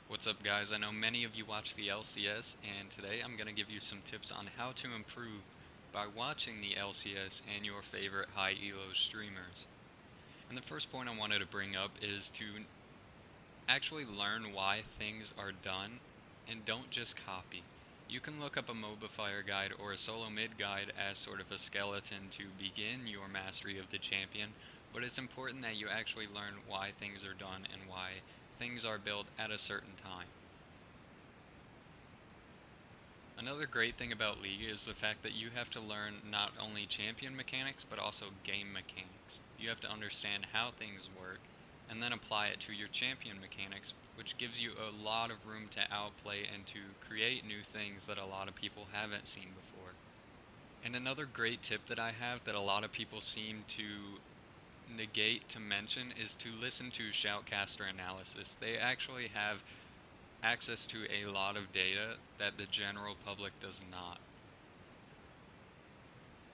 What's up, guys? I know many of you watch the LCS, and today I'm going to give you some tips on how to improve by watching the LCS and your favorite high ELO streamers. And the first point I wanted to bring up is to actually learn why things are done and don't just copy. You can look up a Mobifier guide or a solo mid guide as sort of a skeleton to begin your mastery of the champion, but it's important that you actually learn why things are done and why things are built at a certain time. Another great thing about League is the fact that you have to learn not only champion mechanics but also game mechanics. You have to understand how things work and then apply it to your champion mechanics, which gives you a lot of room to outplay and to create new things that a lot of people haven't seen before. And another great tip that I have that a lot of people seem to negate to mention is to listen to shoutcaster analysis. They actually have access to a lot of data that the general public does not.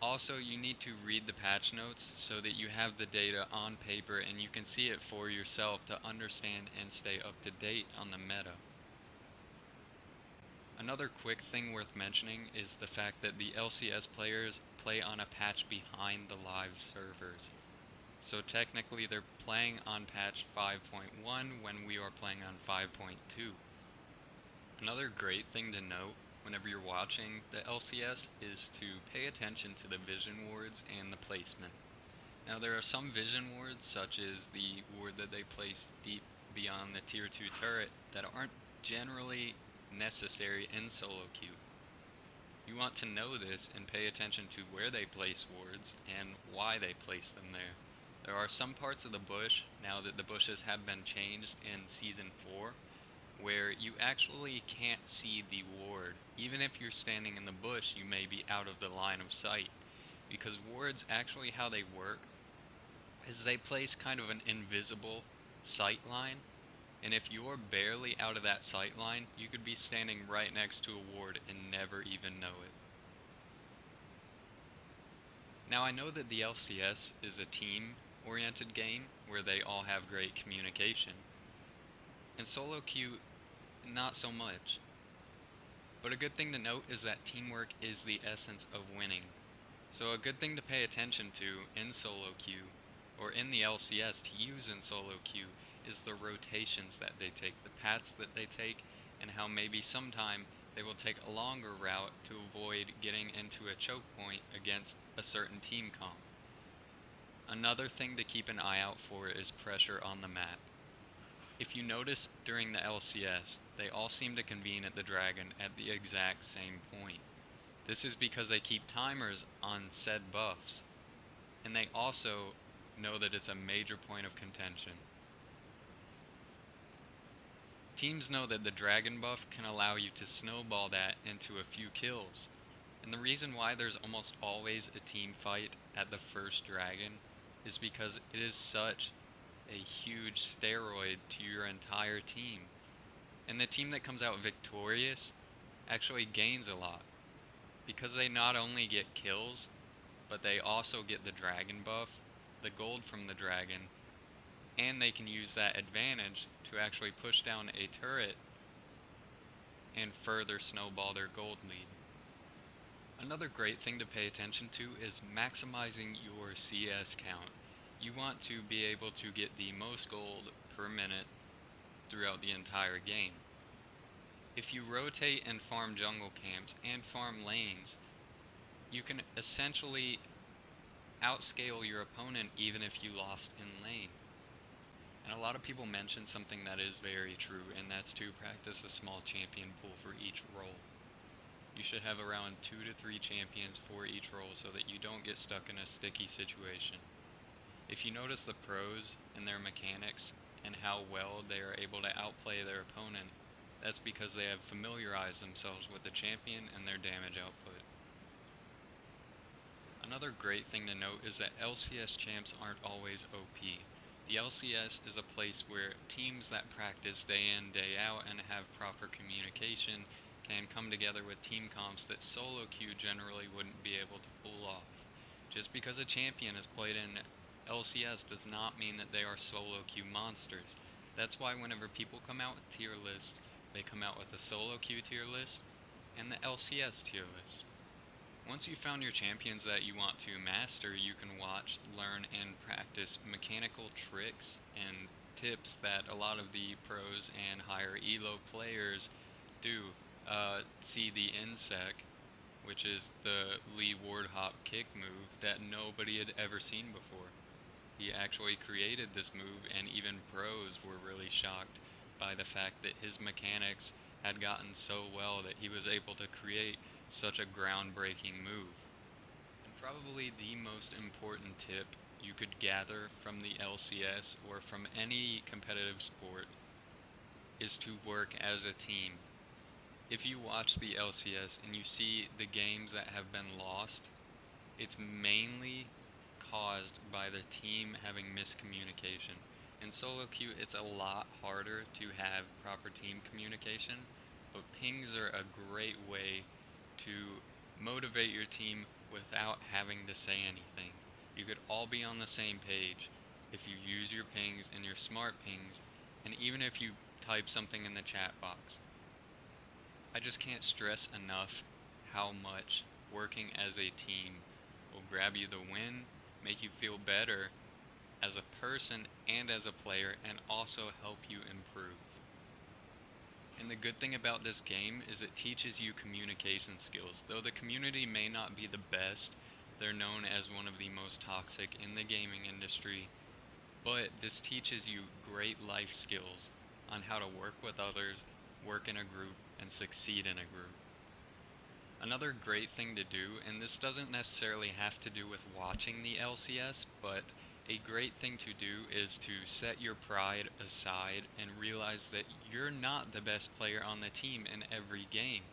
Also, you need to read the patch notes so that you have the data on paper and you can see it for yourself to understand and stay up to date on the meta. Another quick thing worth mentioning is the fact that the LCS players play on a patch behind the live servers. So technically they're playing on patch 5.1 when we are playing on 5.2. Another great thing to note whenever you're watching the LCS is to pay attention to the vision wards and the placement. Now there are some vision wards, such as the ward that they place deep beyond the tier 2 turret, that aren't generally necessary in solo queue. You want to know this and pay attention to where they place wards and why they place them there. There are some parts of the bush, now that the bushes have been changed in Season 4, where you actually can't see the ward. Even if you're standing in the bush, you may be out of the line of sight, because wards, actually how they work is they place kind of an invisible sight line, and if you're barely out of that sight line, you could be standing right next to a ward and never even know it. Now I know that the LCS is a team-oriented game where they all have great communication. In solo queue, not so much. But a good thing to note is that teamwork is the essence of winning. So a good thing to pay attention to in solo queue, or in the LCS to use in solo queue, is the rotations that they take, the paths that they take, and how maybe sometime they will take a longer route to avoid getting into a choke point against a certain team comp. Another thing to keep an eye out for is pressure on the map. If you notice during the LCS, they all seem to convene at the Dragon at the exact same point. This is because they keep timers on said buffs, and they also know that it's a major point of contention. Teams know that the Dragon buff can allow you to snowball that into a few kills, and the reason why there's almost always a team fight at the first Dragon is because it is such a huge steroid to your entire team. And the team that comes out victorious actually gains a lot, because they not only get kills, but they also get the Dragon buff, the gold from the Dragon, and they can use that advantage to actually push down a turret and further snowball their gold lead. Another great thing to pay attention to is maximizing your CS count. You want to be able to get the most gold per minute throughout the entire game. If you rotate and farm jungle camps and farm lanes, you can essentially outscale your opponent even if you lost in lane. And a lot of people mention something that is very true, and that's to practice a small champion pool for each role. You should have around 2 to 3 champions for each role so that you don't get stuck in a sticky situation. If you notice the pros and their mechanics and how well they are able to outplay their opponent, that's because they have familiarized themselves with the champion and their damage output. Another great thing to note is that LCS champs aren't always OP. The LCS is a place where teams that practice day in, day out and have proper communication can come together with team comps that solo queue generally wouldn't be able to pull off. Just because a champion is played in LCS does not mean that they are solo queue monsters. That's why whenever people come out with tier lists, they come out with a solo queue tier list and the LCS tier list. Once you've found your champions that you want to master, you can watch, learn, and practice mechanical tricks and tips that a lot of the pros and higher ELO players do. See the insec, which is the Lee Wardhop kick move that nobody had ever seen before. He actually created this move, and even pros were really shocked by the fact that his mechanics had gotten so well that he was able to create such a groundbreaking move. And probably the most important tip you could gather from the LCS or from any competitive sport is to work as a team. If you watch the LCS and you see the games that have been lost, it's mainly caused by the team having miscommunication. In solo queue, it's a lot harder to have proper team communication, but pings are a great way to motivate your team without having to say anything. You could all be on the same page if you use your pings and your smart pings, and even if you type something in the chat box. I just can't stress enough how much working as a team will grab you the win, make you feel better as a person and as a player, and also help you improve. And the good thing about this game is it teaches you communication skills. Though the community may not be the best, they're known as one of the most toxic in the gaming industry, but this teaches you great life skills on how to work with others, work in a group, and succeed in a group. Another great thing to do, and this doesn't necessarily have to do with watching the LCS, but a great thing to do is to set your pride aside and realize that you're not the best player on the team in every game.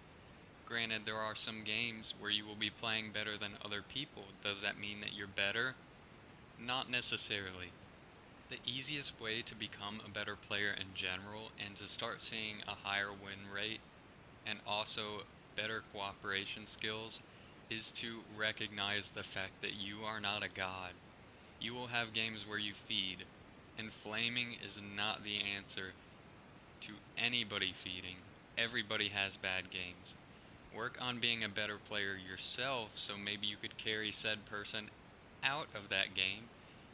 Granted, there are some games where you will be playing better than other people. Does that mean that you're better? Not necessarily. The easiest way to become a better player in general and to start seeing a higher win rate and also better cooperation skills is to recognize the fact that you are not a god. You will have games where you feed, and flaming is not the answer to anybody feeding. Everybody has bad games. Work on being a better player yourself so maybe you could carry said person out of that game,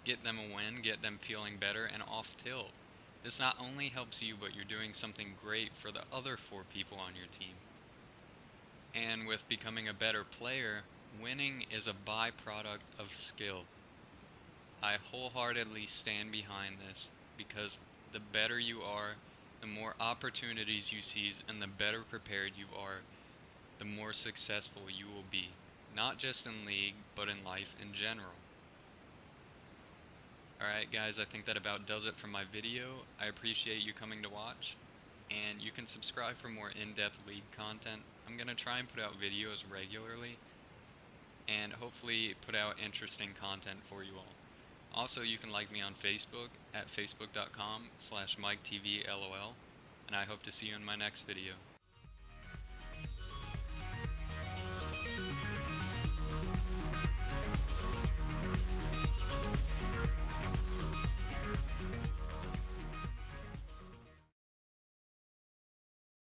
get them a win, get them feeling better and off tilt. This not only helps you, but you're doing something great for the other 4 people on your team. And with becoming a better player, winning is a byproduct of skill. I wholeheartedly stand behind this because the better you are, the more opportunities you seize, and the better prepared you are, the more successful you will be, not just in League, but in life in general. Alright guys, I think that about does it for my video. I appreciate you coming to watch, and you can subscribe for more in-depth League content. I'm going to try and put out videos regularly, and hopefully put out interesting content for you all. Also, you can like me on Facebook at facebook.com/MikeTeaveeLOL, and I hope to see you in my next video.